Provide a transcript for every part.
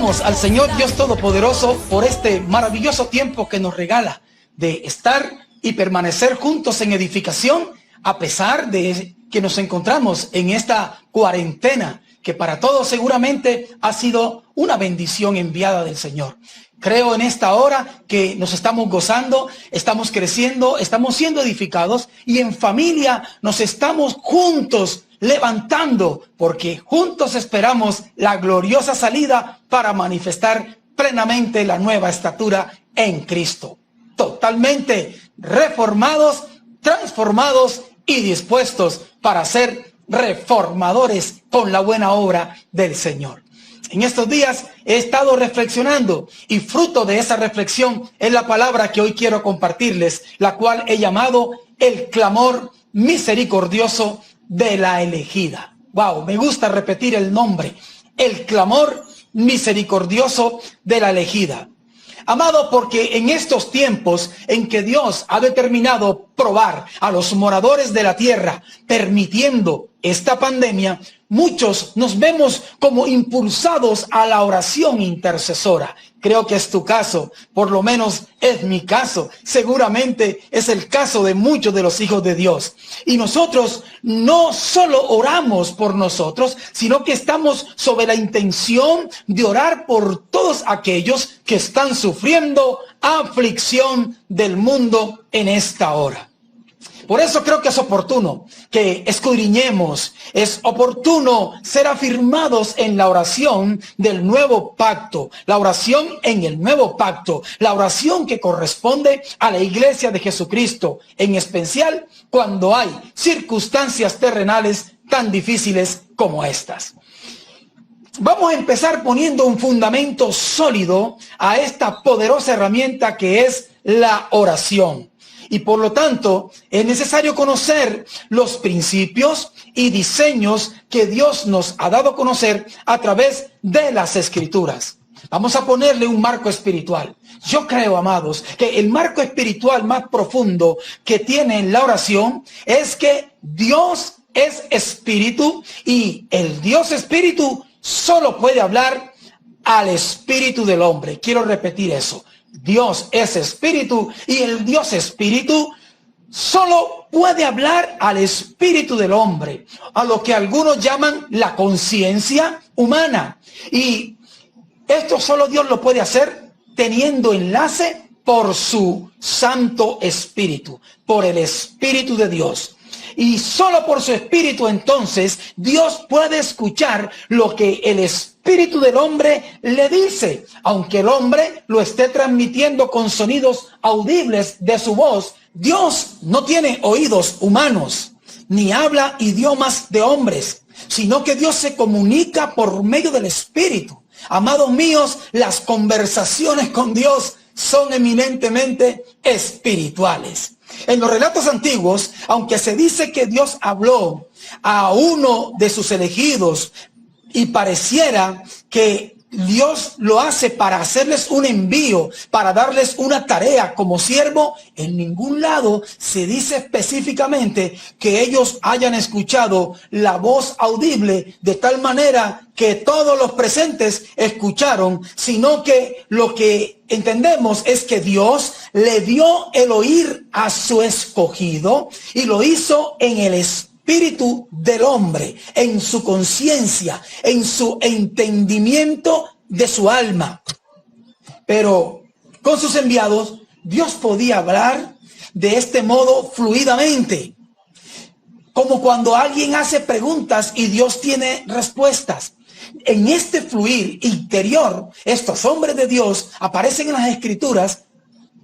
Alabamos al Señor Dios Todopoderoso por este maravilloso tiempo que nos regala de estar y permanecer juntos en edificación, a pesar de que nos encontramos en esta cuarentena, que para todos seguramente ha sido una bendición enviada del Señor. Creo en esta hora que nos estamos gozando, estamos creciendo, estamos siendo edificados y en familia nos estamos juntos levantando, porque juntos esperamos la gloriosa salida para manifestar plenamente la nueva estatura en Cristo. Totalmente reformados, transformados y dispuestos para ser reformadores con la buena obra del Señor. En estos días he estado reflexionando y fruto de esa reflexión es la palabra que hoy quiero compartirles, la cual he llamado el clamor misericordioso de la elegida. Wow, me gusta repetir el nombre, el clamor misericordioso de la elegida. Amado, porque en estos tiempos en que Dios ha determinado probar a los moradores de la tierra, permitiendo esta pandemia, muchos nos vemos como impulsados a la oración intercesora. Creo que es tu caso, por lo menos es mi caso. Seguramente es el caso de muchos de los hijos de Dios. Y nosotros no solo oramos por nosotros, sino que estamos sobre la intención de orar por todos aquellos que están sufriendo aflicción del mundo en esta hora. Por eso creo que es oportuno que escudriñemos, es oportuno ser afirmados en la oración del nuevo pacto, la oración en el nuevo pacto, la oración que corresponde a la iglesia de Jesucristo, en especial cuando hay circunstancias terrenales tan difíciles como estas. Vamos a empezar poniendo un fundamento sólido a esta poderosa herramienta que es la oración. Y por lo tanto, es necesario conocer los principios y diseños que Dios nos ha dado a conocer a través de las Escrituras. Vamos a ponerle un marco espiritual. Yo creo, amados, que el marco espiritual más profundo que tiene la oración es que Dios es espíritu y el Dios espíritu solo puede hablar al espíritu del hombre. Quiero repetir eso. Dios es espíritu y el Dios espíritu solo puede hablar al espíritu del hombre, a lo que algunos llaman la conciencia humana. Y esto solo Dios lo puede hacer teniendo enlace por su Santo Espíritu, por el Espíritu de Dios. Y solo por su espíritu entonces Dios puede escuchar lo que el espíritu del hombre le dice, aunque el hombre lo esté transmitiendo con sonidos audibles de su voz. Dios no tiene oídos humanos, ni habla idiomas de hombres, sino que Dios se comunica por medio del espíritu. Amados míos, las conversaciones con Dios son eminentemente espirituales. En los relatos antiguos, aunque se dice que Dios habló a uno de sus elegidos y pareciera que Dios lo hace para hacerles un envío, para darles una tarea como siervo, en ningún lado se dice específicamente que ellos hayan escuchado la voz audible de tal manera que todos los presentes escucharon, sino que lo que entendemos es que Dios le dio el oír a su escogido y lo hizo en el espíritu del hombre, en su conciencia, en su entendimiento de su alma. Pero con sus enviados, Dios podía hablar de este modo fluidamente, como cuando alguien hace preguntas y Dios tiene respuestas. En este fluir interior, estos hombres de Dios aparecen en las Escrituras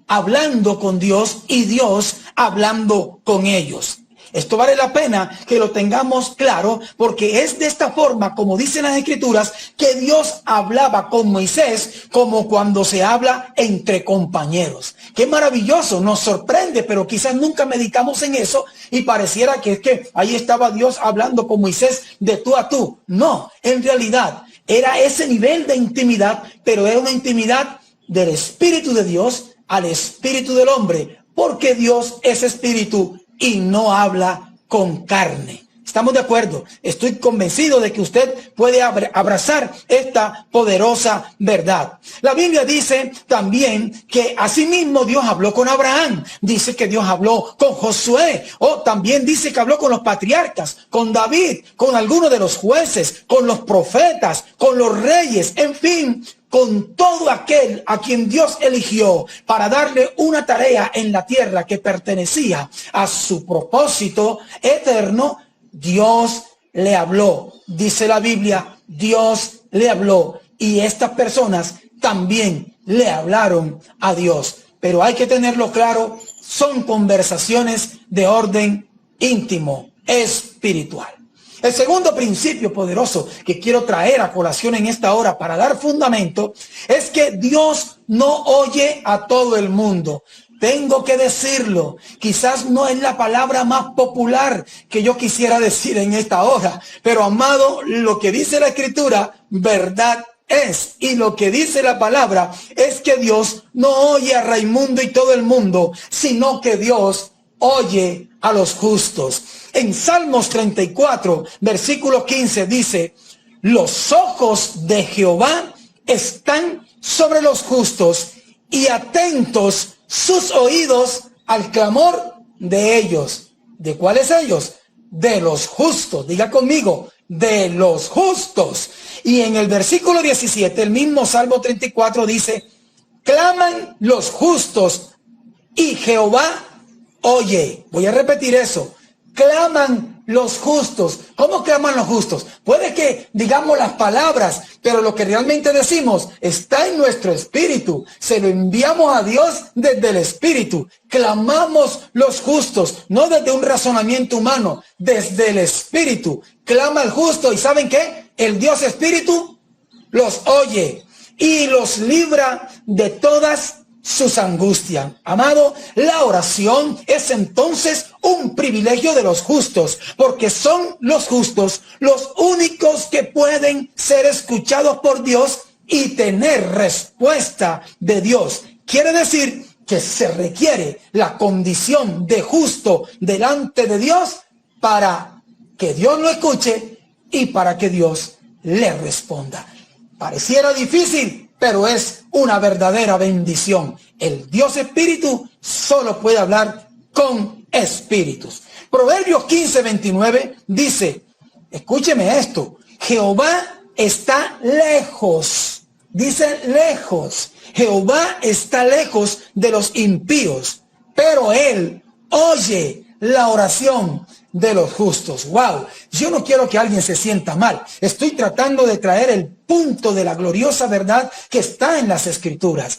hablando con Dios y Dios hablando con ellos. Esto vale la pena que lo tengamos claro, porque es de esta forma, como dicen las Escrituras, que Dios hablaba con Moisés, como cuando se habla entre compañeros. Qué maravilloso, nos sorprende, pero quizás nunca meditamos en eso y pareciera que es que ahí estaba Dios hablando con Moisés de tú a tú. No, en realidad era ese nivel de intimidad, pero era una intimidad del Espíritu de Dios al Espíritu del hombre, porque Dios es Espíritu y no habla con carne, Estamos de acuerdo. Estoy convencido de que usted puede abrazar esta poderosa verdad. La Biblia dice también que asimismo Dios habló con Abraham. Dice que Dios habló con Josué. O también dice que habló con los patriarcas, con David, con algunos de los jueces, con los profetas, con los reyes, en fin, con todo aquel a quien Dios eligió para darle una tarea en la tierra que pertenecía a su propósito eterno. Dios le habló, dice la Biblia, Dios le habló y estas personas también le hablaron a Dios. Pero hay que tenerlo claro, son conversaciones de orden íntimo, espiritual. El segundo principio poderoso que quiero traer a colación en esta hora para dar fundamento es que Dios no oye a todo el mundo. Tengo que decirlo, quizás no es la palabra más popular que yo quisiera decir en esta hora, pero amado, lo que dice la Escritura, verdad es. Y lo que dice la palabra es que Dios no oye a Raimundo y todo el mundo, sino que Dios oye a los justos. En Salmos 34, versículo 15 dice, los ojos de Jehová están sobre los justos y atentos sus oídos al clamor de ellos. ¿De cuáles ellos? De los justos. Diga conmigo, de los justos. Y en el versículo 17, el mismo Salmo 34 dice, claman los justos y Jehová oye. Voy a repetir eso. Claman los justos. ¿Cómo claman los justos? Puede que digamos las palabras, pero lo que realmente decimos está en nuestro espíritu. Se lo enviamos a Dios desde el espíritu. Clamamos los justos, no desde un razonamiento humano, desde el espíritu. Clama el justo y ¿saben qué? El Dios espíritu los oye y los libra de todas sus angustias. Amado, la oración es entonces un privilegio de los justos, porque son los justos los únicos que pueden ser escuchados por Dios y tener respuesta de Dios. Quiere decir que se requiere la condición de justo delante de Dios para que Dios lo escuche y para que Dios le responda. Pareciera difícil, pero es una verdadera bendición. El Dios Espíritu solo puede hablar con espíritus. Proverbios 15:29 dice, escúcheme esto, Jehová está lejos, dice lejos, Jehová está lejos de los impíos, pero Él oye la oración de los justos. Wow, yo no quiero que alguien se sienta mal. Estoy tratando de traer el punto de la gloriosa verdad que está en las Escrituras.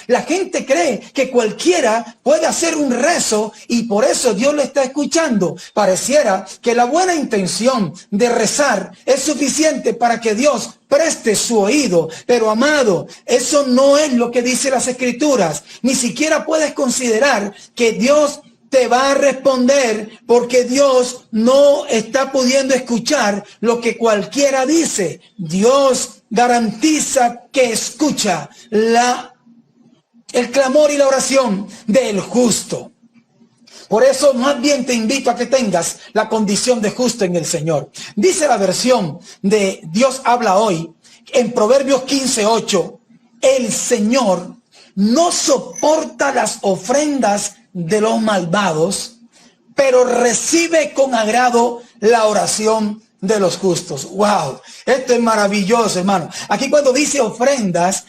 La gente cree que cualquiera puede hacer un rezo y por eso Dios lo está escuchando. Pareciera que la buena intención de rezar es suficiente para que Dios preste su oído. Pero amado, eso no es lo que dice las Escrituras. Ni siquiera puedes considerar que Dios te va a responder porque Dios no está pudiendo escuchar lo que cualquiera dice. Dios garantiza que escucha el clamor y la oración del justo. Por eso más bien te invito a que tengas la condición de justo en el Señor. Dice la versión de Dios habla hoy en Proverbios 15:8, el Señor no soporta las ofrendas de los malvados, pero recibe con agrado la oración de los justos. Wow, esto es maravilloso, hermano. Aquí cuando dice ofrendas,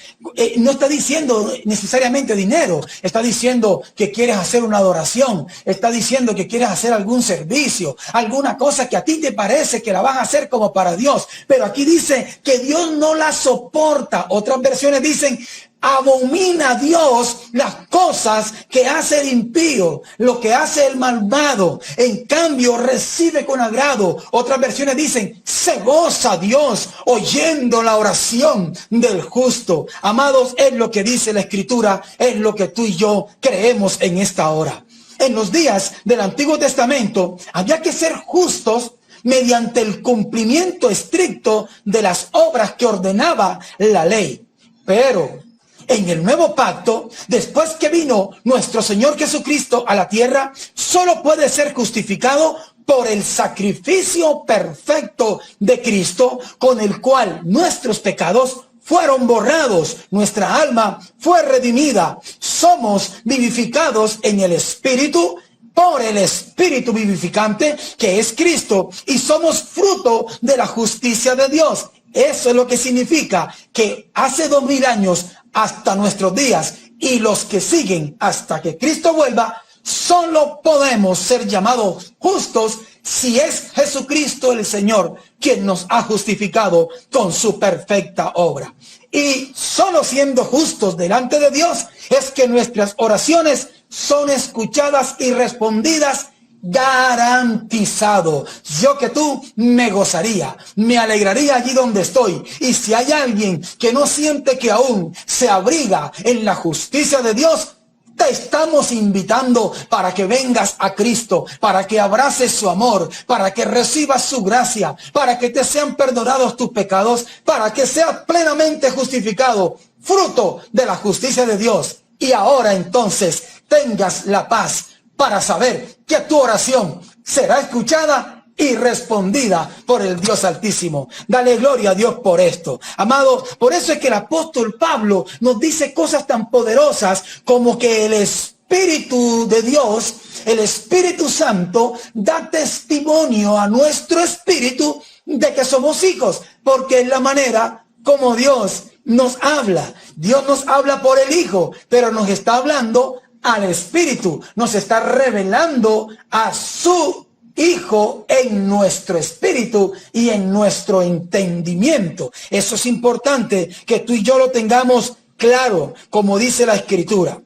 no está diciendo necesariamente dinero, está diciendo que quieres hacer una adoración, está diciendo que quieres hacer algún servicio, alguna cosa que a ti te parece que la vas a hacer como para Dios, pero aquí dice que Dios no la soporta. Otras versiones dicen, abomina a Dios las cosas que hace el impío, lo que hace el malvado. En cambio, recibe con agrado. Otras versiones dicen, se goza Dios oyendo la oración del justo. Amados, es lo que dice la Escritura, es lo que tú y yo creemos en esta hora. En los días del Antiguo Testamento, había que ser justos mediante el cumplimiento estricto de las obras que ordenaba la ley. Pero en el nuevo pacto, después que vino nuestro Señor Jesucristo a la tierra, solo puede ser justificado por el sacrificio perfecto de Cristo, con el cual nuestros pecados fueron borrados, nuestra alma fue redimida, somos vivificados en el Espíritu, por el Espíritu vivificante que es Cristo, y somos fruto de la justicia de Dios. Eso es lo que significa que hace 2000 años hasta nuestros días y los que siguen hasta que Cristo vuelva, solo podemos ser llamados justos si es Jesucristo el Señor quien nos ha justificado con su perfecta obra. Y solo siendo justos delante de Dios es que nuestras oraciones son escuchadas y respondidas, garantizado. Yo que tú me gozaría, me alegraría allí donde estoy. Y si hay alguien que no siente que aún se abriga en la justicia de Dios, te estamos invitando para que vengas a Cristo, para que abraces su amor, para que recibas su gracia, para que te sean perdonados tus pecados, para que seas plenamente justificado, fruto de la justicia de Dios. Y ahora entonces tengas la paz para saber que tu oración será escuchada y respondida por el Dios Altísimo. Dale gloria a Dios por esto. Amado, por eso es que el apóstol Pablo nos dice cosas tan poderosas como que el Espíritu de Dios, el Espíritu Santo, da testimonio a nuestro espíritu de que somos hijos, porque es la manera como Dios nos habla. Dios nos habla por el Hijo, pero nos está hablando al Espíritu, nos está revelando a su Hijo en nuestro espíritu y en nuestro entendimiento. Eso es importante que tú y yo lo tengamos claro, como dice la Escritura.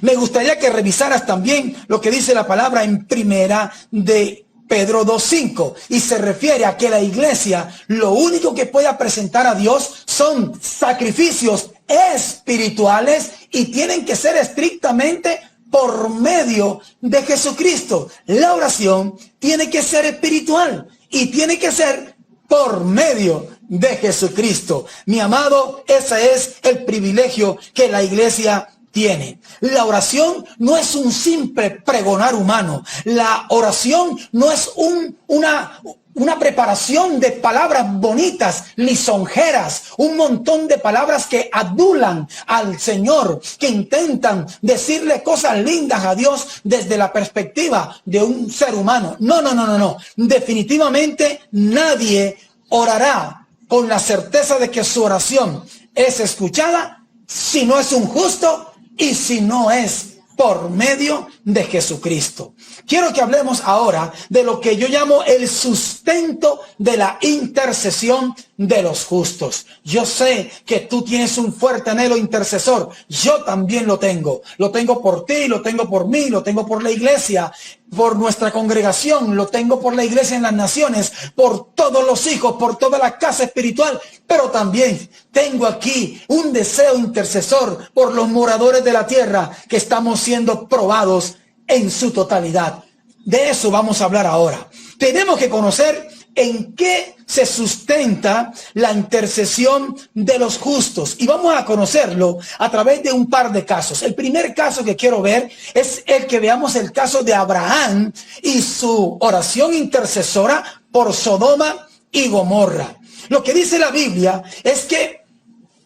Me gustaría que revisaras también lo que dice la palabra en primera de Pedro 2:5, y se refiere a que la iglesia lo único que pueda presentar a Dios son sacrificios espirituales y tienen que ser estrictamente por medio de Jesucristo. La oración tiene que ser espiritual y tiene que ser por medio de Jesucristo. Mi amado, ese es el privilegio que la iglesia tiene. La oración no es un simple pregonar humano. La oración no es una preparación de palabras bonitas, lisonjeras, un montón de palabras que adulan al Señor, que intentan decirle cosas lindas a Dios desde la perspectiva de un ser humano. No. Definitivamente nadie orará con la certeza de que su oración es escuchada si no es un justo y si no es por medio de Jesucristo. Quiero que hablemos ahora de lo que yo llamo el sustento de la intercesión de los justos. Yo sé que tú tienes un fuerte anhelo intercesor. Yo también lo tengo. Lo tengo por ti, lo tengo por mí, lo tengo por la iglesia, por nuestra congregación, lo tengo por la iglesia en las naciones, por todos los hijos, por toda la casa espiritual. Pero también tengo aquí un deseo intercesor por los moradores de la tierra que estamos siendo probados en su totalidad. De eso vamos a hablar ahora. Tenemos que conocer en qué se sustenta la intercesión de los justos. Y vamos a conocerlo a través de un par de casos. El primer caso que quiero ver es el que veamos el caso de Abraham y su oración intercesora por Sodoma y Gomorra. Lo que dice la Biblia es que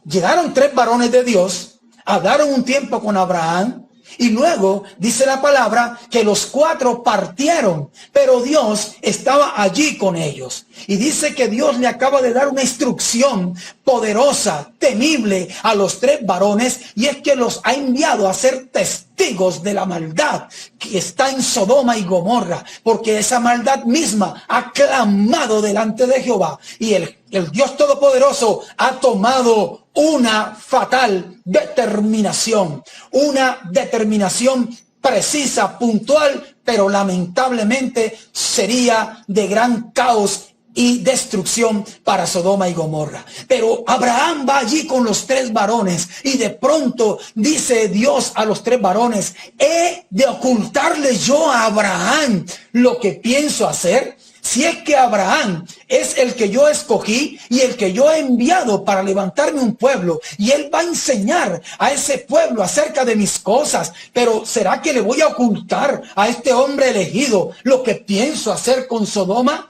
llegaron 3 varones de Dios, hablaron un tiempo con Abraham, y luego dice la palabra que los 4 partieron, pero Dios estaba allí con ellos. Y dice que Dios le acaba de dar una instrucción poderosa, temible a los 3 varones, y es que los ha enviado a ser testigos de la maldad que está en Sodoma y Gomorra, porque esa maldad misma ha clamado delante de Jehová, y el Dios Todopoderoso ha tomado una fatal determinación, una determinación precisa, puntual, pero lamentablemente sería de gran caos y destrucción para Sodoma y Gomorra. Pero Abraham va allí con los 3 varones y de pronto dice Dios a los 3 varones: ¿he de ocultarle yo a Abraham lo que pienso hacer? Si es que Abraham es el que yo escogí y el que yo he enviado para levantarme un pueblo, y él va a enseñar a ese pueblo acerca de mis cosas, pero ¿será que le voy a ocultar a este hombre elegido lo que pienso hacer con Sodoma?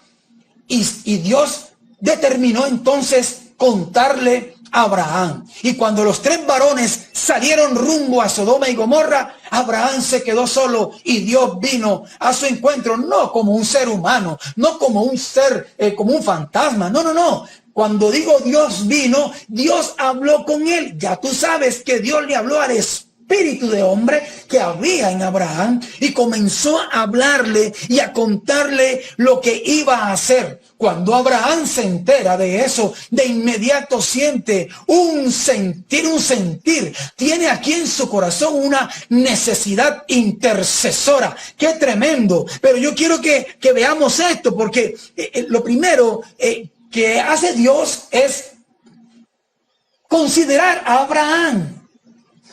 Y Dios determinó entonces contarle a Abraham. Y cuando los 3 varones salieron rumbo a Sodoma y Gomorra, Abraham se quedó solo y Dios vino a su encuentro, no como un ser humano, no como un ser, como un fantasma, no. Cuando digo Dios vino, Dios habló con él. Ya tú sabes que Dios le habló al espíritu de hombre que había en Abraham y comenzó a hablarle y a contarle lo que iba a hacer. Cuando Abraham se entera de eso, de inmediato siente un sentir. Tiene aquí en su corazón una necesidad intercesora. ¡Qué tremendo! Pero yo quiero que veamos esto, porque lo primero que hace Dios es considerar a Abraham.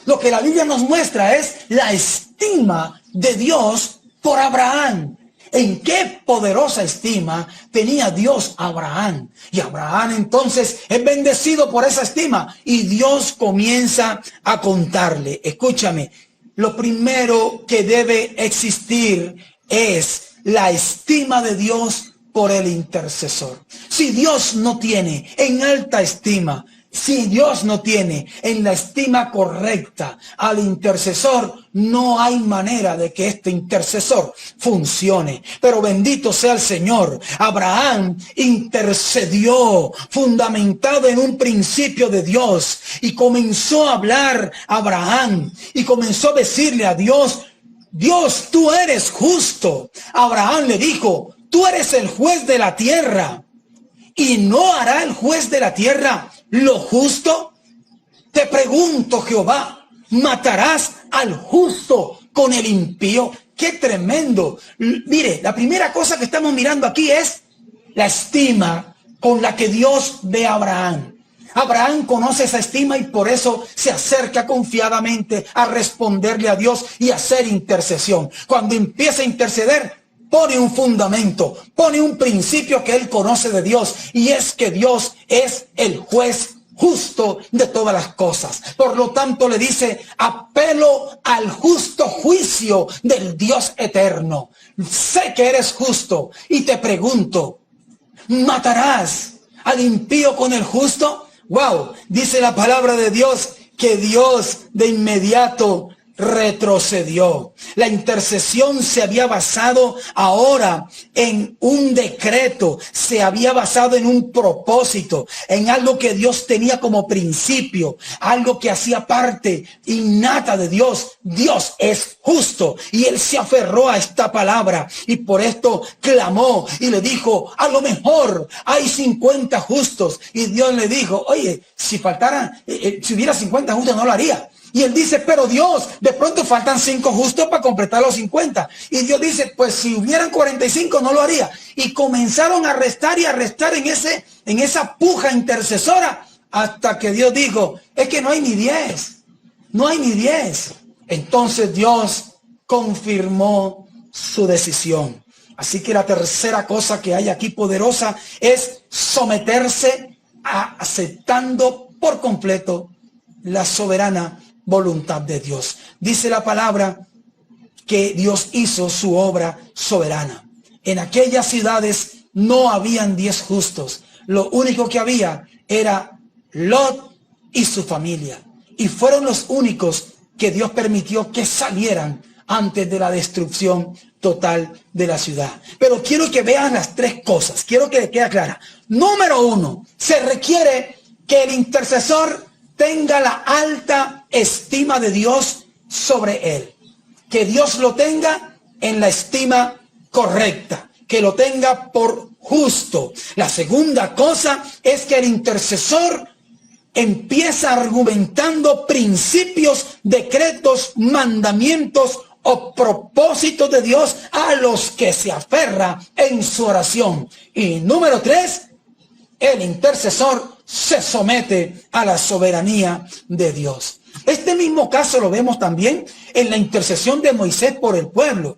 Lo que la Biblia nos muestra es la estima de Dios por Abraham. En qué poderosa estima tenía Dios a Abraham. Y Abraham entonces es bendecido por esa estima. Y Dios comienza a contarle. Escúchame, lo primero que debe existir es la estima de Dios por el intercesor. Si Dios no tiene en alta estima, si Dios no tiene en la estima correcta al intercesor, no hay manera de que este intercesor funcione. Pero bendito sea el Señor. Abraham intercedió fundamentado en un principio de Dios y comenzó a hablar a Abraham y comenzó a decirle a Dios: Dios, tú eres justo. Abraham le dijo: tú eres el juez de la tierra, y no hará el juez de la tierra lo justo. Te pregunto, Jehová, ¿matarás al justo con el impío? ¡Qué tremendo! Mire, la primera cosa que estamos mirando aquí es la estima con la que Dios ve a Abraham. Abraham conoce esa estima y por eso se acerca confiadamente a responderle a Dios y a hacer intercesión. Cuando empieza a interceder, pone un fundamento, pone un principio que él conoce de Dios, y es que Dios es el juez justo de todas las cosas. Por lo tanto le dice: apelo al justo juicio del Dios eterno. Sé que eres justo y te pregunto, ¿matarás al impío con el justo? Wow, dice la palabra de Dios que Dios de inmediato retrocedió. La intercesión se había basado ahora en un decreto, se había basado en un propósito, en algo que Dios tenía como principio, algo que hacía parte innata de Dios. Dios es justo y él se aferró a esta palabra y por esto clamó y le dijo: a lo mejor hay 50 justos. Y Dios le dijo: oye, si hubiera 50 justos no lo haría. Y él dice: pero Dios, de pronto faltan 5 justos para completar los 50. Y Dios dice: pues si hubieran 45 no lo haría. Y comenzaron a arrestar y arrestar en esa puja intercesora, hasta que Dios dijo: es que no hay ni 10. No hay ni 10. Entonces Dios confirmó su decisión. Así que la tercera cosa que hay aquí poderosa es someterse aceptando por completo la soberana voluntad de Dios. Dice la palabra que Dios hizo su obra soberana. En aquellas ciudades no habían 10 justos. Lo único que había era Lot y su familia. Y fueron los únicos que Dios permitió que salieran antes de la destrucción total de la ciudad. Pero quiero que vean las 3 cosas. Quiero que quede clara. Número 1, se requiere que el intercesor tenga la alta estima de Dios sobre él. Que Dios lo tenga en la estima correcta. Que lo tenga por justo. La segunda cosa es que el intercesor empieza argumentando principios, decretos, mandamientos o propósitos de Dios a los que se aferra en su oración. Y número 3, el intercesor se somete a la soberanía de Dios. Este mismo caso lo vemos también en la intercesión de Moisés por el pueblo.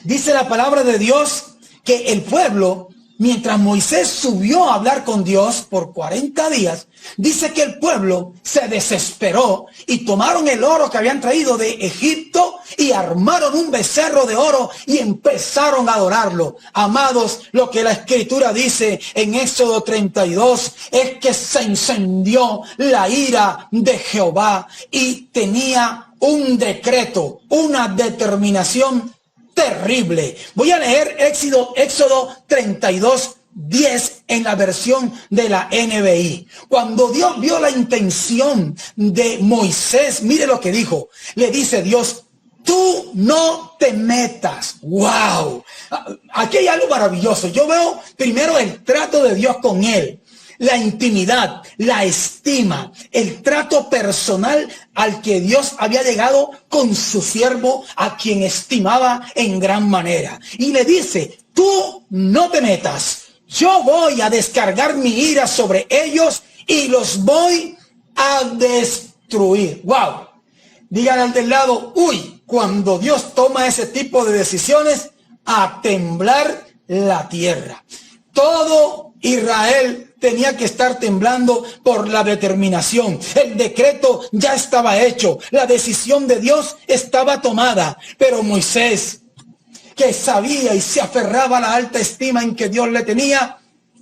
Dice la palabra de Dios que el pueblo, mientras Moisés subió a hablar con Dios por 40 días, dice que el pueblo se desesperó y tomaron el oro que habían traído de Egipto y armaron un becerro de oro y empezaron a adorarlo. Amados, lo que la Escritura dice en Éxodo 32 es que se encendió la ira de Jehová y tenía un decreto, una determinación terrible. Voy a leer Éxodo 32, 10 en la versión de la NBI. Cuando Dios vio la intención de Moisés, mire lo que dijo. Le dice Dios: tú no te metas. ¡Wow! Aquí hay algo maravilloso. Yo veo primero el trato de Dios con él. La intimidad, la estima, el trato personal al que Dios había llegado con su siervo, a quien estimaba en gran manera. Y le dice: tú no te metas. Yo voy a descargar mi ira sobre ellos y los voy a destruir. ¡Wow! Díganle al del lado: uy, cuando Dios toma ese tipo de decisiones, a temblar la tierra. Todo Israel tenía que estar temblando por la determinación. El decreto ya estaba hecho. La decisión de Dios estaba tomada. Pero Moisés, que sabía y se aferraba a la alta estima en que Dios le tenía,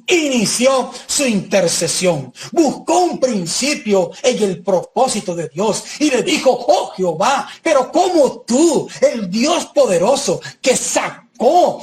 inició su intercesión. Buscó un principio en el propósito de Dios y le dijo: oh Jehová, pero como tú, el Dios poderoso que sacó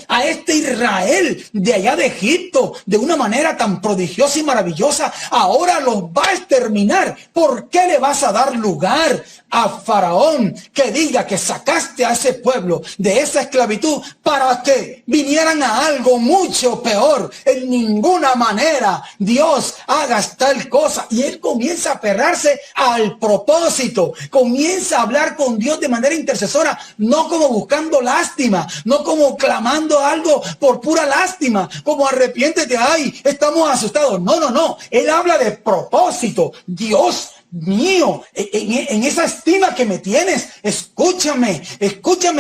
a este Israel de allá de Egipto de una manera tan prodigiosa y maravillosa, ahora los va a exterminar. ¿Por qué le vas a dar lugar a Faraón que diga que sacaste a ese pueblo de esa esclavitud para que vinieran a algo mucho peor? En ninguna manera Dios haga tal cosa. Y él comienza a aferrarse al propósito, comienza a hablar con Dios de manera intercesora, no como buscando lástima, no como clamando algo por pura lástima, como arrepiéntete, ay, estamos asustados. No, no, no. Él habla de propósito. Dios mío, en esa estima que me tienes, escúchame,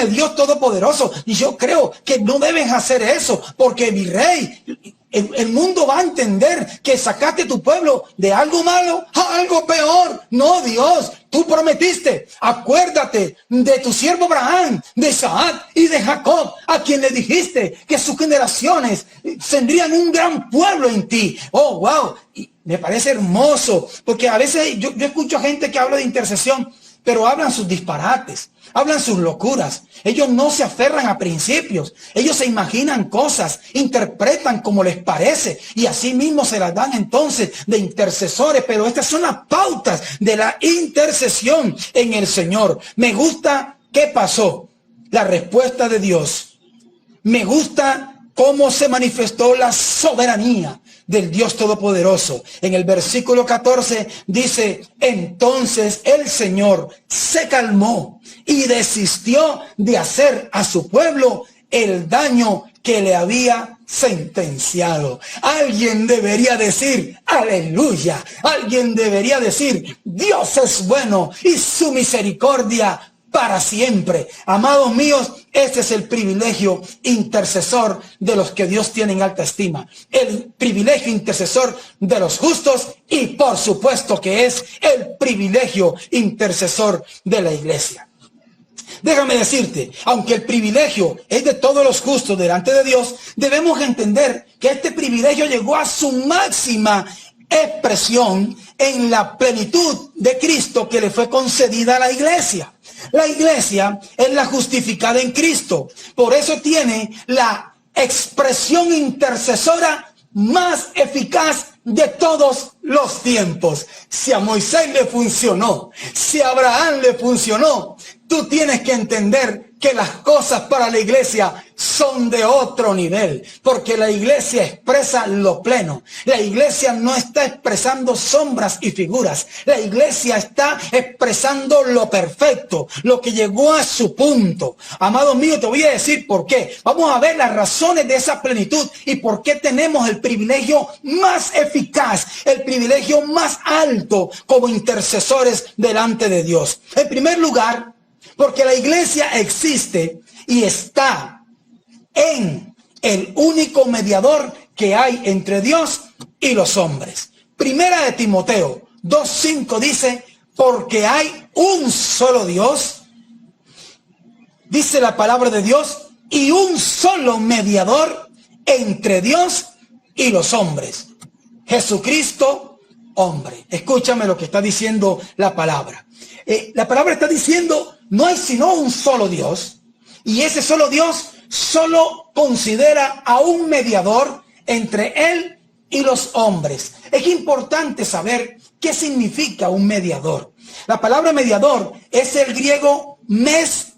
Dios Todopoderoso. Y yo creo que no debes hacer eso, porque mi rey, el mundo va a entender que sacaste tu pueblo de algo malo a algo peor. No, Dios, tú prometiste. Acuérdate de tu siervo Abraham, de Isaac y de Jacob, a quien le dijiste que sus generaciones tendrían un gran pueblo en ti. Oh, wow. Y me parece hermoso, porque a veces yo escucho a gente que habla de intercesión, pero hablan sus disparates, hablan sus locuras. Ellos no se aferran a principios. Ellos se imaginan cosas, interpretan como les parece y así mismo se las dan entonces de intercesores. Pero estas son las pautas de la intercesión en el Señor. Me gusta qué pasó, la respuesta de Dios. Me gusta cómo se manifestó la soberanía del Dios Todopoderoso. En el versículo 14 dice: entonces el Señor se calmó y desistió de hacer a su pueblo el daño que le había sentenciado. Alguien debería decir aleluya. Alguien debería decir: Dios es bueno y su misericordia para siempre. Amados míos, este es el privilegio intercesor de los que Dios tiene en alta estima. El privilegio intercesor de los justos y por supuesto que es el privilegio intercesor de la iglesia. Déjame decirte, aunque el privilegio es de todos los justos delante de Dios, debemos entender que este privilegio llegó a su máxima expresión en la plenitud de Cristo que le fue concedida a la iglesia. La iglesia es la justificada en Cristo. Por eso tiene la expresión intercesora más eficaz de todos los tiempos. Si a Moisés le funcionó, si a Abraham le funcionó, tú tienes que entender que las cosas para la iglesia son de otro nivel, porque la iglesia expresa lo pleno. La iglesia no está expresando sombras y figuras. La iglesia está expresando lo perfecto, lo que llegó a su punto. Amado mío, te voy a decir por qué. Vamos a ver las razones de esa plenitud y por qué tenemos el privilegio más eficaz, el privilegio más alto como intercesores delante de Dios. En primer lugar, porque la iglesia existe y está en el único mediador que hay entre Dios y los hombres. Primera de Timoteo 2:5 dice, porque hay un solo Dios, dice la palabra de Dios, y un solo mediador entre Dios y los hombres, Jesucristo, hombre. Escúchame lo que está diciendo la palabra. La palabra está diciendo, no hay sino un solo Dios, y ese solo Dios solo considera a un mediador entre él y los hombres. Es importante saber qué significa un mediador. La palabra mediador es el griego mesitz.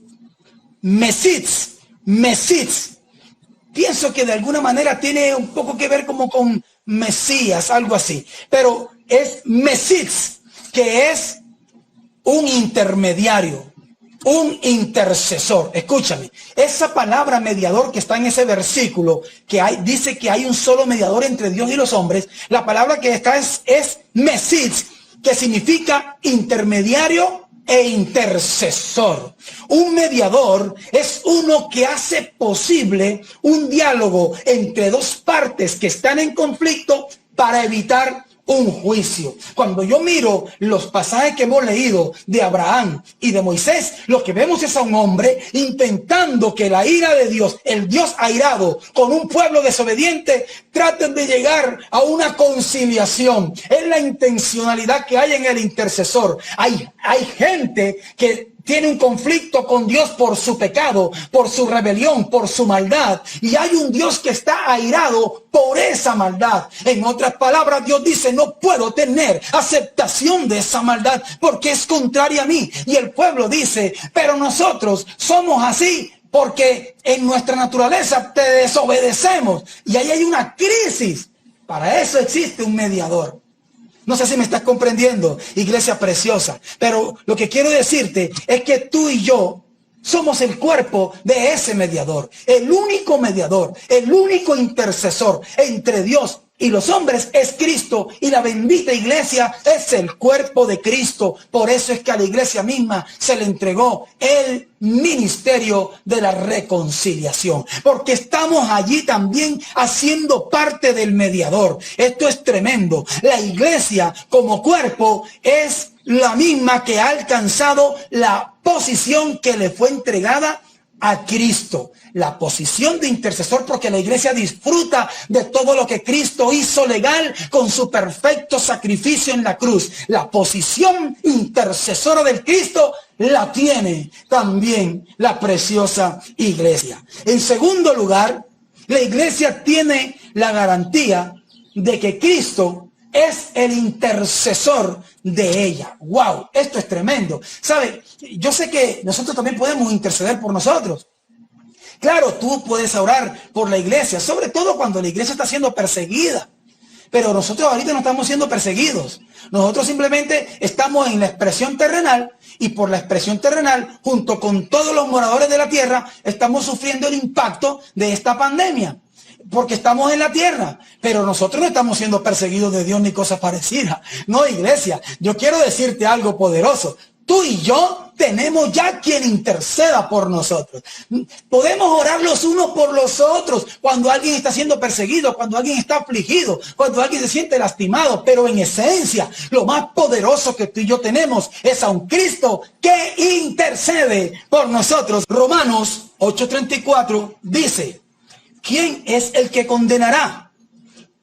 Pienso que de alguna manera tiene un poco que ver como con Mesías, algo así. Pero es mesitz, que es un intermediario, un intercesor. Escúchame, esa palabra mediador que está en ese versículo, dice que hay un solo mediador entre Dios y los hombres. La palabra que está es mesitz, que significa intermediario e intercesor. Un mediador es uno que hace posible un diálogo entre dos partes que están en conflicto para evitar un juicio. Cuando yo miro los pasajes que hemos leído de Abraham y de Moisés, lo que vemos es a un hombre intentando que la ira de Dios, el Dios airado con un pueblo desobediente, traten de llegar a una conciliación. Es la intencionalidad que hay en el intercesor. Hay gente que tiene un conflicto con Dios por su pecado, por su rebelión, por su maldad. Y hay un Dios que está airado por esa maldad. En otras palabras, Dios dice, no puedo tener aceptación de esa maldad porque es contraria a mí. Y el pueblo dice, pero nosotros somos así porque en nuestra naturaleza te desobedecemos. Y ahí hay una crisis. Para eso existe un mediador. No sé si me estás comprendiendo, iglesia preciosa, pero lo que quiero decirte es que tú y yo somos el cuerpo de ese mediador, el único mediador, el único intercesor entre Dios y los hombres es Cristo, y la bendita iglesia es el cuerpo de Cristo. Por eso es que a la iglesia misma se le entregó el ministerio de la reconciliación, porque estamos allí también haciendo parte del mediador. Esto es tremendo. La iglesia como cuerpo es la misma que ha alcanzado la posición que le fue entregada a Cristo, la posición de intercesor, porque la iglesia disfruta de todo lo que Cristo hizo legal con su perfecto sacrificio en la cruz. La posición intercesora del Cristo la tiene también la preciosa iglesia. En segundo lugar, la iglesia tiene la garantía de que Cristo es el intercesor de ella. ¡Wow! Esto es tremendo. ¿Sabe? Yo sé que nosotros también podemos interceder por nosotros. Claro, tú puedes orar por la iglesia, sobre todo cuando la iglesia está siendo perseguida. Pero nosotros ahorita no estamos siendo perseguidos. Nosotros simplemente estamos en la expresión terrenal, y por la expresión terrenal, junto con todos los moradores de la tierra, estamos sufriendo el impacto de esta pandemia. Porque estamos en la tierra, pero nosotros no estamos siendo perseguidos de Dios ni cosas parecidas. No, iglesia, yo quiero decirte algo poderoso. Tú y yo tenemos ya quien interceda por nosotros. Podemos orar los unos por los otros cuando alguien está siendo perseguido, cuando alguien está afligido, cuando alguien se siente lastimado. Pero en esencia, lo más poderoso que tú y yo tenemos es a un Cristo que intercede por nosotros. Romanos 8:34 dice, ¿quién es el que condenará?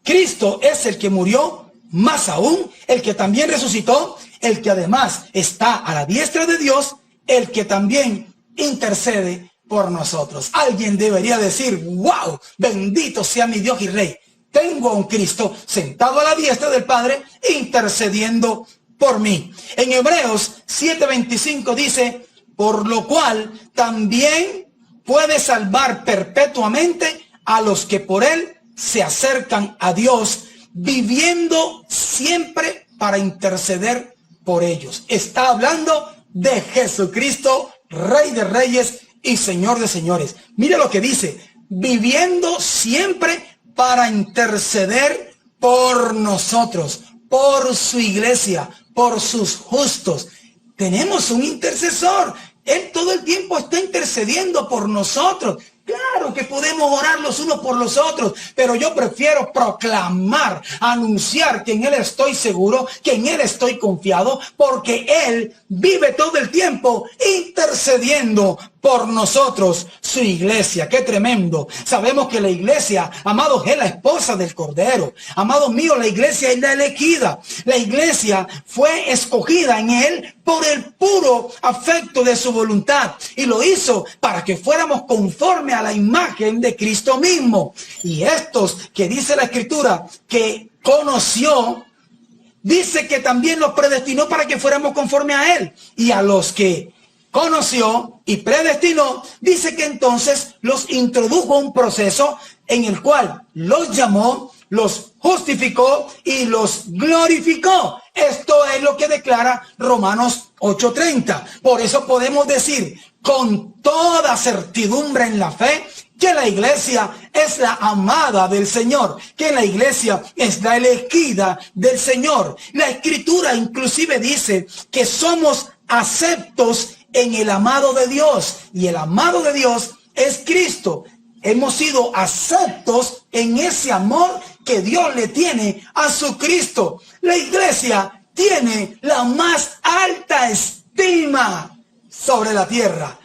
Cristo es el que murió, más aún el que también resucitó, el que además está a la diestra de Dios, el que también intercede por nosotros. Alguien debería decir, wow, bendito sea mi Dios y Rey. Tengo a un Cristo sentado a la diestra del Padre intercediendo por mí. En Hebreos 7:25 dice, por lo cual también puede salvar perpetuamente a los que por él se acercan a Dios, viviendo siempre para interceder por ellos. Está hablando de Jesucristo, Rey de Reyes y Señor de Señores. Mire lo que dice, viviendo siempre para interceder por nosotros, por su iglesia, por sus justos. Tenemos un intercesor. Él todo el tiempo está intercediendo por nosotros. Claro que podemos orar los unos por los otros, pero yo prefiero proclamar, anunciar que en Él estoy seguro, que en Él estoy confiado, porque Él vive todo el tiempo intercediendo por nosotros, su iglesia. ¡Qué tremendo! Sabemos que la iglesia, amados, es la esposa del Cordero. Amados míos, la iglesia es la elegida. La iglesia fue escogida en Él por el puro afecto de su voluntad. Y lo hizo para que fuéramos conforme a la imagen de Cristo mismo. Y estos que dice la Escritura que conoció, dice que también los predestinó para que fuéramos conforme a Él. Y a los que conoció y predestinó, dice que entonces los introdujo a un proceso en el cual los llamó, los justificó y los glorificó. Esto es lo que declara Romanos 8:30. Por eso podemos decir con toda certidumbre en la fe que la iglesia es la amada del Señor, que la iglesia es la elegida del Señor. La Escritura inclusive dice que somos aceptos en el amado de Dios, y el amado de Dios es Cristo. Hemos sido aceptos en ese amor que Dios le tiene a su Cristo. La iglesia tiene la más alta estima sobre la tierra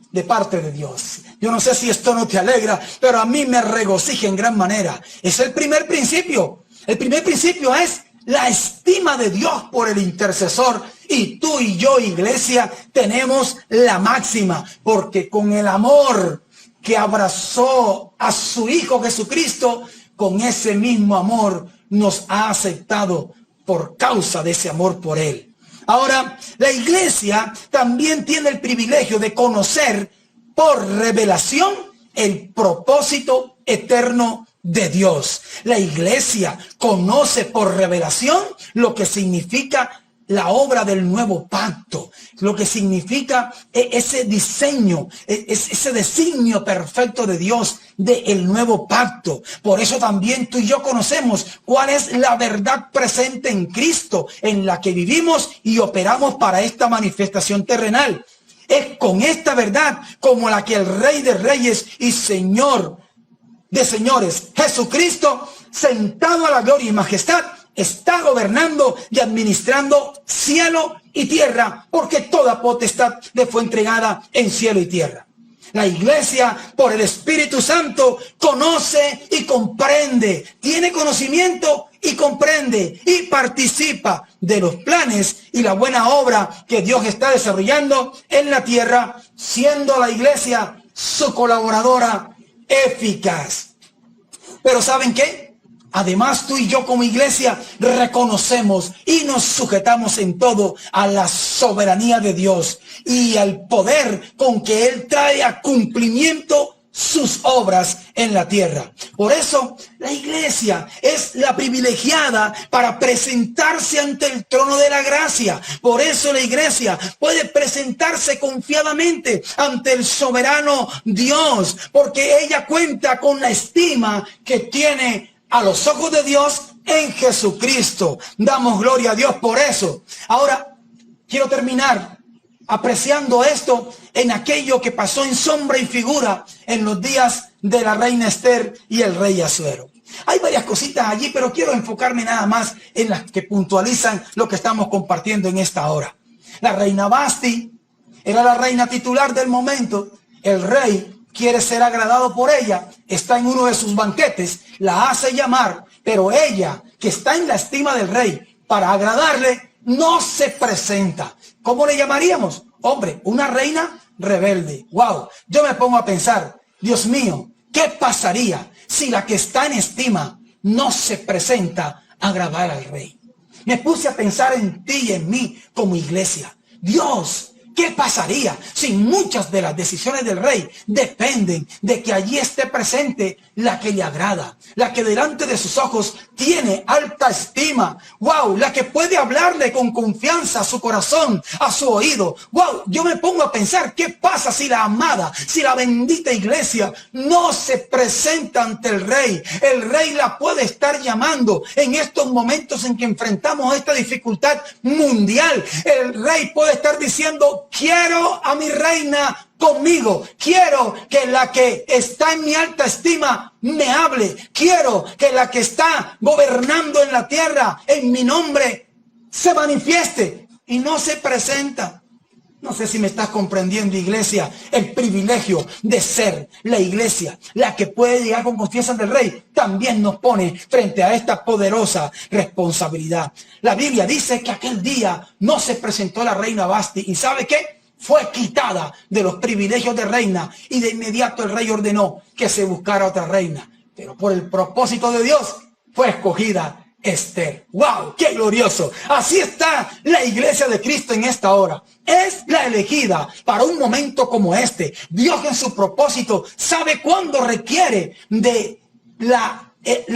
de parte de Dios. Yo no sé si esto no te alegra, pero a mí me regocija en gran manera. Es el primer principio. El primer principio es la estima de Dios por el intercesor. Y tú y yo, iglesia, tenemos la máxima, porque con el amor que abrazó a su Hijo Jesucristo, con ese mismo amor nos ha aceptado por causa de ese amor por Él. Ahora, la iglesia también tiene el privilegio de conocer por revelación el propósito eterno de Dios. La iglesia conoce por revelación lo que significa la obra del nuevo pacto, lo que significa ese diseño, ese designio perfecto de Dios del nuevo pacto. Por eso también tú y yo conocemos cuál es la verdad presente en Cristo, en la que vivimos y operamos para esta manifestación terrenal. Es con esta verdad como la que el Rey de Reyes y Señor de Señores, Jesucristo, sentado a la gloria y majestad, está gobernando y administrando cielo y tierra, porque toda potestad le fue entregada en cielo y tierra. La iglesia, por el Espíritu Santo, conoce y comprende, tiene conocimiento y comprende y participa de los planes y la buena obra que Dios está desarrollando en la tierra, siendo la iglesia su colaboradora eficaz. Pero ¿saben qué? Además, tú y yo como iglesia reconocemos y nos sujetamos en todo a la soberanía de Dios y al poder con que Él trae a cumplimiento sus obras en la tierra. Por eso, la iglesia es la privilegiada para presentarse ante el trono de la gracia. Por eso la iglesia puede presentarse confiadamente ante el soberano Dios, porque ella cuenta con la estima que tiene a los ojos de Dios en Jesucristo. Damos gloria a Dios por eso. Ahora, quiero terminar apreciando esto en aquello que pasó en sombra y figura en los días de la reina Esther y el rey Asuero. Hay varias cositas allí, pero quiero enfocarme nada más en las que puntualizan lo que estamos compartiendo en esta hora. La reina Vasti era la reina titular del momento. El rey quiere ser agradado por ella, está en uno de sus banquetes, la hace llamar, pero ella, que está en la estima del rey, para agradarle, no se presenta. ¿Cómo le llamaríamos? Hombre, una reina rebelde. ¡Wow! Yo me pongo a pensar, Dios mío, ¿qué pasaría si la que está en estima no se presenta a agradar al rey? Me puse a pensar en ti y en mí como iglesia. Dios, ¿qué pasaría si muchas de las decisiones del rey dependen de que allí esté presente la que le agrada, la que delante de sus ojos tiene alta estima? ¡Wow! La que puede hablarle con confianza a su corazón, a su oído. ¡Wow! Yo me pongo a pensar, ¿qué pasa si la amada, si la bendita iglesia no se presenta ante el rey? El rey la puede estar llamando en estos momentos en que enfrentamos esta dificultad mundial. El rey puede estar diciendo, quiero a mi reina conmigo. Quiero que la que está en mi alta estima me hable. Quiero que la que está gobernando en la tierra en mi nombre se manifieste y no se presenta. No sé si me estás comprendiendo, iglesia, el privilegio de ser la iglesia, la que puede llegar con confianza del Rey, también nos pone frente a esta poderosa responsabilidad. La Biblia dice que aquel día no se presentó la reina Vasti y ¿sabe qué? Fue quitada de los privilegios de reina y de inmediato el rey ordenó que se buscara otra reina. Pero por el propósito de Dios fue escogida Esther. ¡Wow! ¡Qué glorioso! Así está la iglesia de Cristo en esta hora. Es la elegida para un momento como este. Dios en su propósito sabe cuándo requiere de la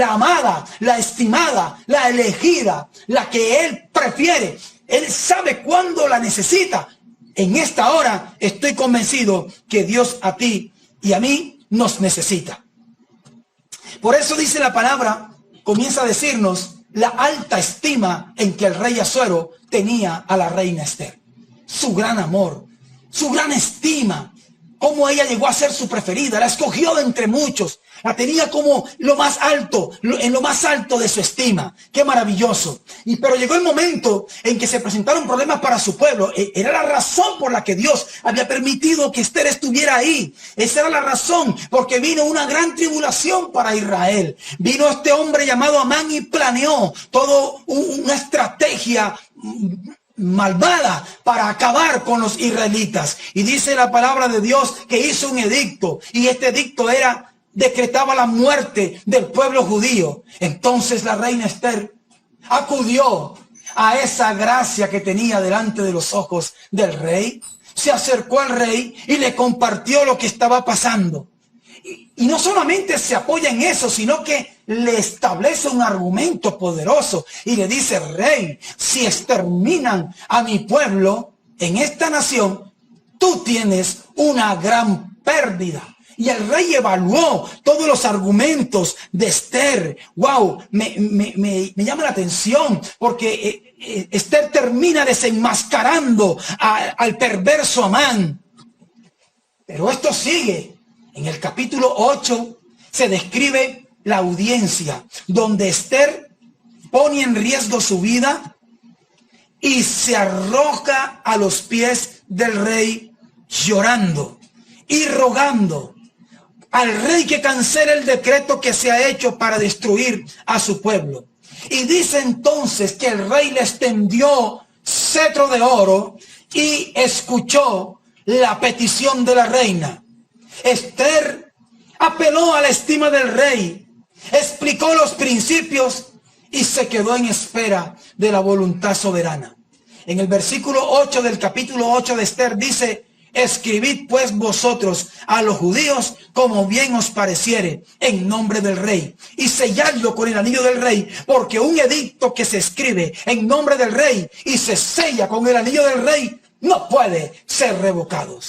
amada, la estimada, la elegida, la que Él prefiere. Él sabe cuándo la necesita. En esta hora estoy convencido que Dios a ti y a mí nos necesita. Por eso dice la palabra, comienza a decirnos la alta estima en que el rey Asuero tenía a la reina Esther. Su gran amor, su gran estima, cómo ella llegó a ser su preferida, la escogió de entre muchos, la tenía como lo más alto, en lo más alto de su estima. ¡Qué maravilloso! Pero llegó el momento en que se presentaron problemas para su pueblo. Era la razón por la que Dios había permitido que Esther estuviera ahí. Esa era la razón, porque vino una gran tribulación para Israel. Vino este hombre llamado Amán y planeó toda una estrategia malvada para acabar con los israelitas. Y dice la palabra de Dios que hizo un edicto, y este edicto decretaba la muerte del pueblo judío. Entonces la reina Esther acudió a esa gracia que tenía delante de los ojos del rey, se acercó al rey y le compartió lo que estaba pasando. Y no solamente se apoya en eso, sino que le establece un argumento poderoso y le dice: rey, si exterminan a mi pueblo en esta nación, tú tienes una gran pérdida. Y el rey evaluó todos los argumentos de Esther. ¡Wow! Me llama la atención porque Esther termina desenmascarando al perverso Amán. Pero esto sigue. En el capítulo 8 se describe la audiencia donde Esther pone en riesgo su vida y se arroja a los pies del rey llorando y rogando al rey que cancele el decreto que se ha hecho para destruir a su pueblo. Y dice entonces que el rey le extendió cetro de oro y escuchó la petición de la reina. Esther apeló a la estima del rey, explicó los principios y se quedó en espera de la voluntad soberana. En el versículo 8 del capítulo 8 de Esther dice: escribid pues vosotros a los judíos como bien os pareciere en nombre del rey, y selladlo con el anillo del rey, porque un edicto que se escribe en nombre del rey y se sella con el anillo del rey no puede ser revocado.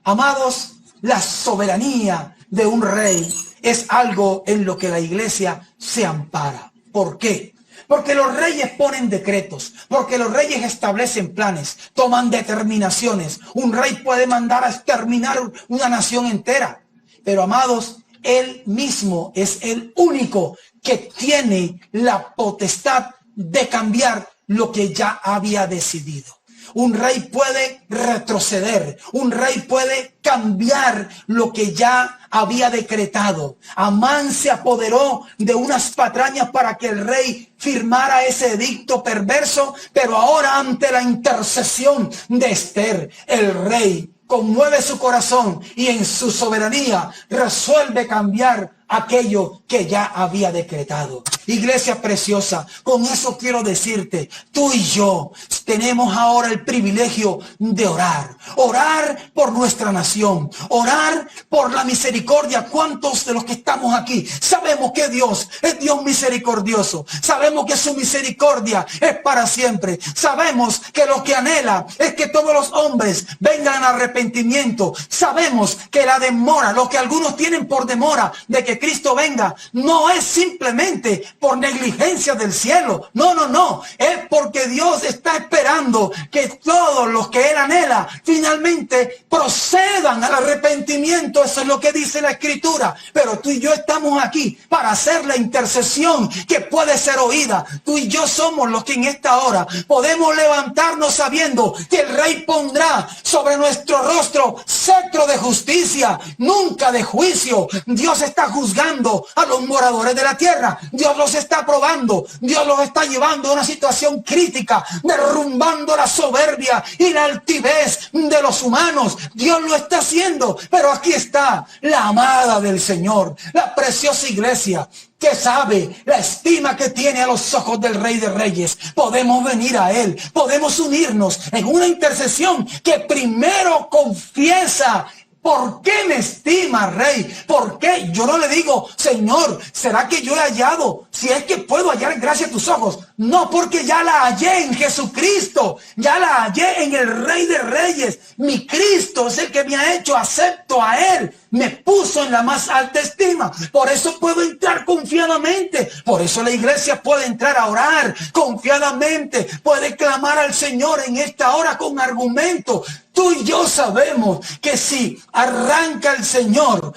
Amados, la soberanía de un rey es algo en lo que la iglesia se ampara. ¿Por qué? Porque los reyes ponen decretos, porque los reyes establecen planes, toman determinaciones. Un rey puede mandar a exterminar una nación entera. Pero, amados, él mismo es el único que tiene la potestad de cambiar lo que ya había decidido. Un rey puede retroceder, un rey puede cambiar lo que ya había decretado. Amán se apoderó de unas patrañas para que el rey firmara ese edicto perverso, pero ahora ante la intercesión de Esther, el rey conmueve su corazón y en su soberanía resuelve cambiar aquello que ya había decretado. Iglesia preciosa, con eso quiero decirte, tú y yo tenemos ahora el privilegio de orar. Orar por nuestra nación, orar por la misericordia. ¿Cuántos de los que estamos aquí sabemos que Dios es Dios misericordioso? Sabemos que su misericordia es para siempre. Sabemos que lo que anhela es que todos los hombres vengan a arrepentimiento. Sabemos que la demora, lo que algunos tienen por demora de que que Cristo venga no es simplemente por negligencia del cielo. No, no, no. Es porque Dios está esperando que todos los que Él anhela finalmente procedan al arrepentimiento. Eso es lo que dice la Escritura. Pero tú y yo estamos aquí para hacer la intercesión que puede ser oída. Tú y yo somos los que en esta hora podemos levantarnos sabiendo que el Rey pondrá sobre nuestro rostro cetro de justicia, nunca de juicio. Dios está juzgando a los moradores de la tierra. Dios los está probando. Dios los está llevando a una situación crítica, derrumbando la soberbia y la altivez de los humanos. Dios lo está haciendo. Pero aquí está la amada del Señor, la preciosa iglesia, que sabe la estima que tiene a los ojos del Rey de Reyes. Podemos venir a Él, podemos unirnos en una intercesión que primero confiesa: ¿por qué me estima, Rey? ¿Por qué? Yo no le digo: Señor, ¿será que yo he hallado? Si es que puedo hallar gracia a tus ojos. No, porque ya la hallé en Jesucristo. Ya la hallé en el Rey de Reyes. Mi Cristo es el que me ha hecho acepto a Él. Me puso en la más alta estima. Por eso puedo entrar confiadamente. Por eso la iglesia puede entrar a orar confiadamente. Puede clamar al Señor en esta hora con argumento. Tú y yo sabemos que si arranca el Señor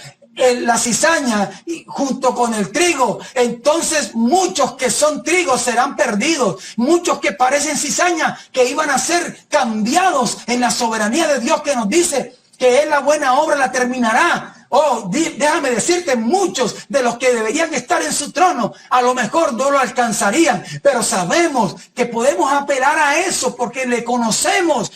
la cizaña junto con el trigo, entonces muchos que son trigo serán perdidos. Muchos que parecen cizaña que iban a ser cambiados en la soberanía de Dios, que nos dice que Él la buena obra la terminará. Oh, déjame decirte, muchos de los que deberían estar en su trono a lo mejor no lo alcanzarían, pero sabemos que podemos apelar a eso porque le conocemos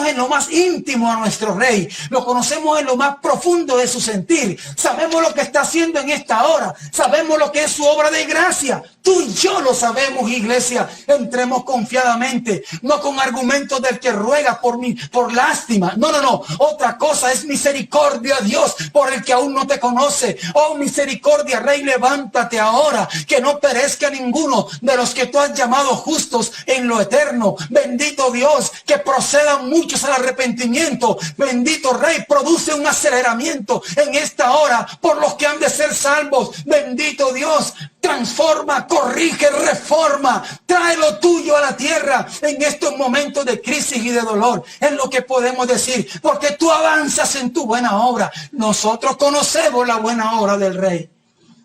en lo más íntimo a nuestro Rey, lo conocemos en lo más profundo de su sentir, sabemos lo que está haciendo en esta hora, sabemos lo que es su obra de gracia. Tú y yo lo sabemos, iglesia. Entremos confiadamente, no con argumentos del que ruega por lástima. No, no, no. Otra cosa es misericordia, Dios, por el que aún no te conoce. Oh, misericordia, Rey, levántate ahora, que no perezca ninguno de los que tú has llamado justos en lo eterno. Bendito Dios, que procedan muchos al arrepentimiento. Bendito Rey, produce un aceleramiento en esta hora por los que han de ser salvos. Bendito Dios, transforma, corrige, reforma, trae lo tuyo a la tierra en estos momentos de crisis y de dolor. Es lo que podemos decir, porque tú avanzas en tu buena obra. Nosotros conocemos la buena obra del Rey.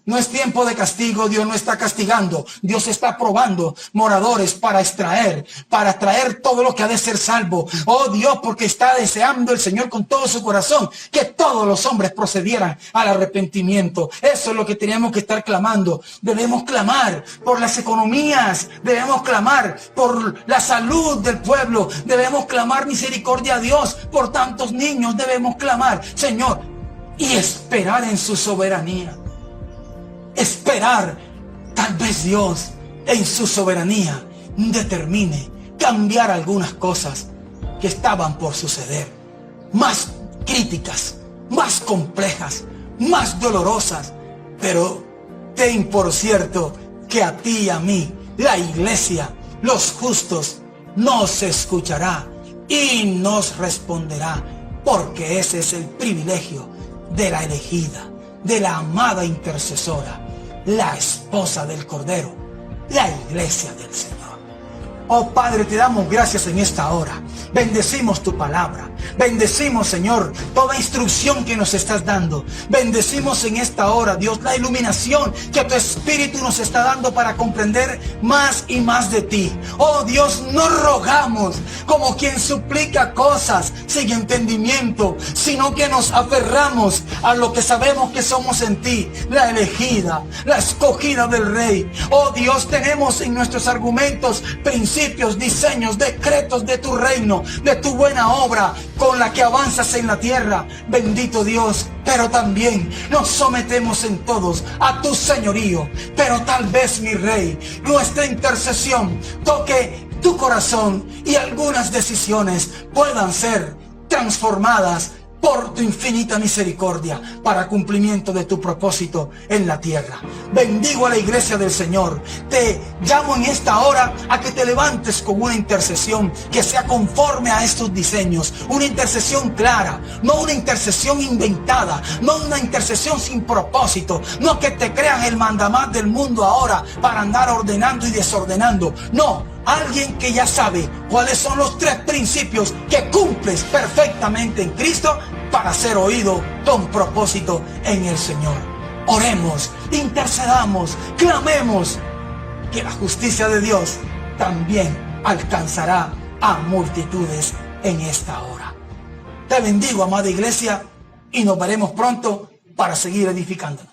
No es tiempo de castigo, Dios no está castigando. Dios está probando moradores para traer todo lo que ha de ser salvo. Oh Dios, porque está deseando el Señor con todo su corazón que todos los hombres procedieran al arrepentimiento. Eso es lo que tenemos que estar clamando. Debemos clamar por las economías, debemos clamar por la salud del pueblo, debemos clamar misericordia a Dios por tantos niños, debemos clamar, Señor, y esperar en su soberanía. Esperar, tal vez Dios en su soberanía determine cambiar algunas cosas que estaban por suceder, más críticas, más complejas, más dolorosas, pero ten por cierto que a ti y a mí, la iglesia, los justos, nos escuchará y nos responderá, porque ese es el privilegio de la elegida, de la amada intercesora, la esposa del Cordero, la iglesia del Señor. Oh Padre, te damos gracias en esta hora. Bendecimos tu palabra. Bendecimos, Señor, toda instrucción que nos estás dando. Bendecimos en esta hora, Dios, la iluminación que tu Espíritu nos está dando para comprender más y más de ti. Oh Dios, no rogamos como quien suplica cosas sin entendimiento, sino que nos aferramos a lo que sabemos que somos en ti, la elegida, la escogida del Rey. Oh Dios, tenemos en nuestros argumentos principios, diseños, decretos de tu reino, de tu buena obra con la que avanzas en la tierra. Bendito Dios, pero también nos sometemos en todos a tu señorío. Pero tal vez, mi Rey, nuestra intercesión toque tu corazón y algunas decisiones puedan ser transformadas por tu infinita misericordia para cumplimiento de tu propósito en la tierra. Bendigo a la iglesia del Señor. Te llamo en esta hora a que te levantes con una intercesión que sea conforme a estos diseños. Una intercesión clara, no una intercesión inventada, no una intercesión sin propósito, no que te crean el mandamás del mundo ahora para andar ordenando y desordenando. No, alguien que ya sabe cuáles son los 3 principios que cumples perfectamente en Cristo para ser oído con propósito en el Señor. Oremos, intercedamos, clamemos, que la justicia de Dios también alcanzará a multitudes en esta hora. Te bendigo, amada iglesia, y nos veremos pronto para seguir edificándonos.